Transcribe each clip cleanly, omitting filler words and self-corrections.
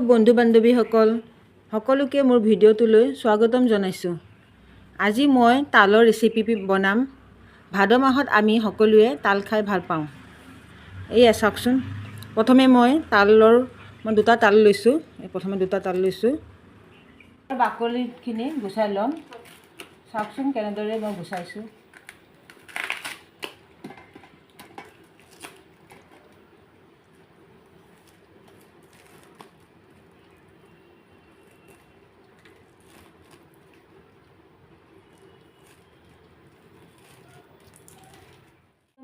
বন্ধু বান্ধৱীসকল সকলোকে মোৰ ভিডিঅ'টোলৈ স্বাগতম জনাইছোঁ। আজি মই তালৰ ৰেচিপি বনাম। ভাদ মাহত আমি সকলোৱে তাল খাই ভাল পাওঁ। এয়া চাওকচোন, প্ৰথমে মই দুটা তাল লৈছোঁ। প্ৰথমে দুটা তাল লৈছোঁ। বাকলিখিনি গুচাই ল'ম। চাওকচোন কেনেদৰে মই গুচাইছোঁ।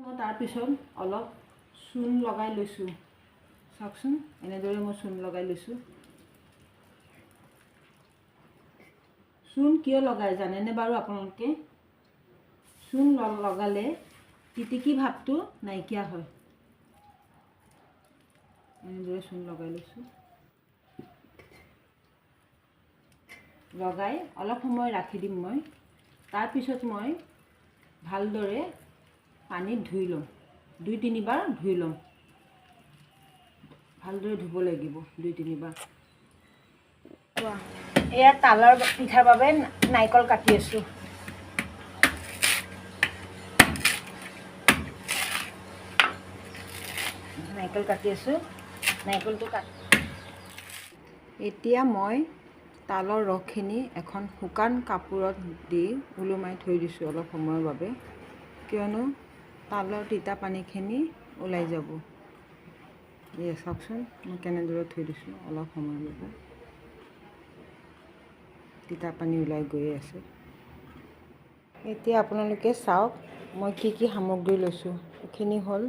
মই তাৰপিছত অলপ চূণ লগাই লৈছোঁ। চাওকচোন এনেদৰে মই চূণ লগাই লৈছোঁ। চূণ কিয় লগাই জানেনে বাৰু আপোনালোকে? চূণ লগালে তিতিকি ভাৱটো নাইকিয়া হয়। এনেদৰে চূণ লগাই লৈছোঁ। লগাই অলপ সময় ৰাখি দিম মই। তাৰপিছত মই ভালদৰে পানীত ধুই ল'ম। 2-3 বাৰ ধুই ল'ম। ভালদৰে ধুব লাগিব 2-3 বাৰ। এয়া তালৰ পিঠাৰ বাবে নাৰিকল কাটি আছোঁ। নাৰিকলটো এতিয়া মই তালৰ ৰসখিনি এখন শুকান কাপোৰত দি ওলোমাই থৈ দিছোঁ অলপ সময়ৰ বাবে, কিয়নো তালৰ তিতা পানীখিনি ওলাই যাব। এয়া চাওকচোন মই কেনেদৰে থৈ দিছোঁ অলপ সময়ৰ বাবে। তিতা পানী ওলাই গৈ আছে। এতিয়া আপোনালোকে চাওক মই কি কি সামগ্ৰী লৈছোঁ। এইখিনি হ'ল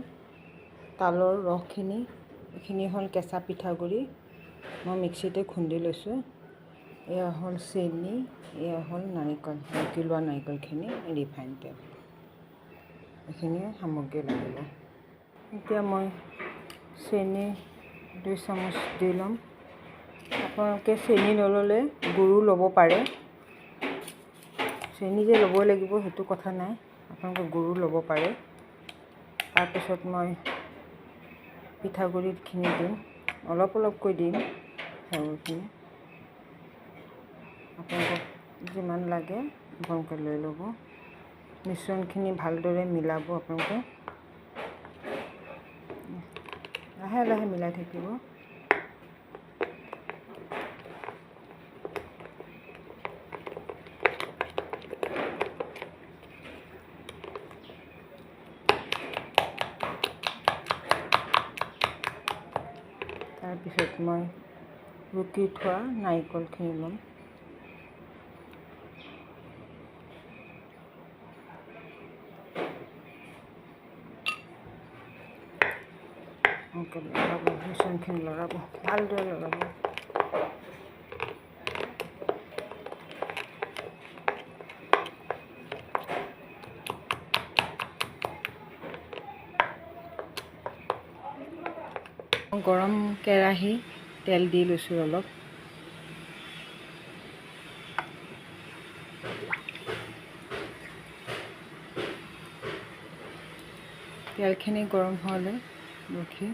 তালৰ ৰসখিনি, এইখিনি হ'ল কেঁচা পিঠাগুড়ি, মই মিক্সিতে খুন্দি লৈছোঁ। এয়া হ'ল চেনি, এয়া হ'ল নাৰিকল, ৰুকি লোৱা নাৰিকলখিনি, ৰিফাইন তেল, এইখিনি সামগ্ৰী লাগিব। এতিয়া মই চেনি 2 চামুচ দি ল'ম। আপোনালোকে চেনি নল'লে গুড়ো ল'ব পাৰে। চেনি যে ল'বই লাগিব সেইটো কথা নাই, আপোনালোকে গুড়ো ল'ব পাৰে। তাৰপিছত মই পিঠাগুড়িখিনি দিম, অলপ অলপকৈ দিম। সেইখিনি আপোনালোকক যিমান লাগে আপোনালোকে লৈ ল'ব। মিশ্ৰণখিনি ভালদৰে মিলাব। আপোনালোকে লাহে লাহে মিলাই থাকিব। তাৰপিছত মই ৰুকি থোৱা নাৰিকলখিনি ল'ম। লগাব, মিশ্ৰণখিনি লগাব, ভালদৰে লগাব। গৰম কেৰাহী তেল দি লৈছোঁ অলপ। তেলখিনি গৰম হোৱালৈ ৰখি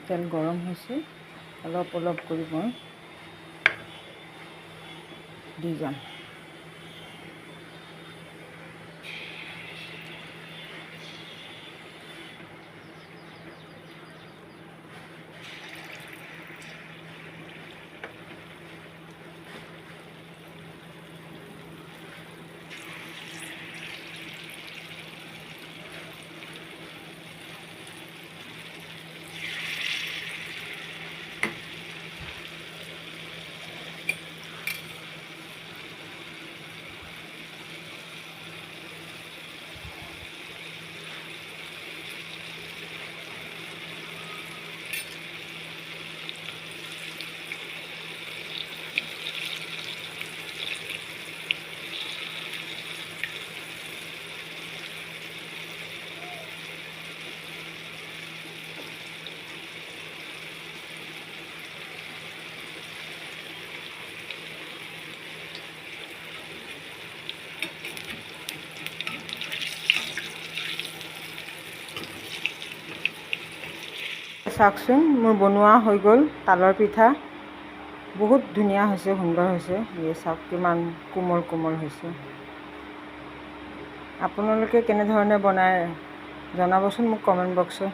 তেল গৰম হৈছে, অলপ অলপ কৰি মই দি যাম। চাওকচোন মোৰ বনোৱা হৈ গ'ল তালৰ পিঠা। বহুত ধুনীয়া হৈছে, সুন্দৰ হৈছে। এই চাওক কিমান কোমল কোমল হৈছে। আপোনালোকে কেনেধৰণে বনায় জনাবচোন মোক কমেণ্ট বক্সত।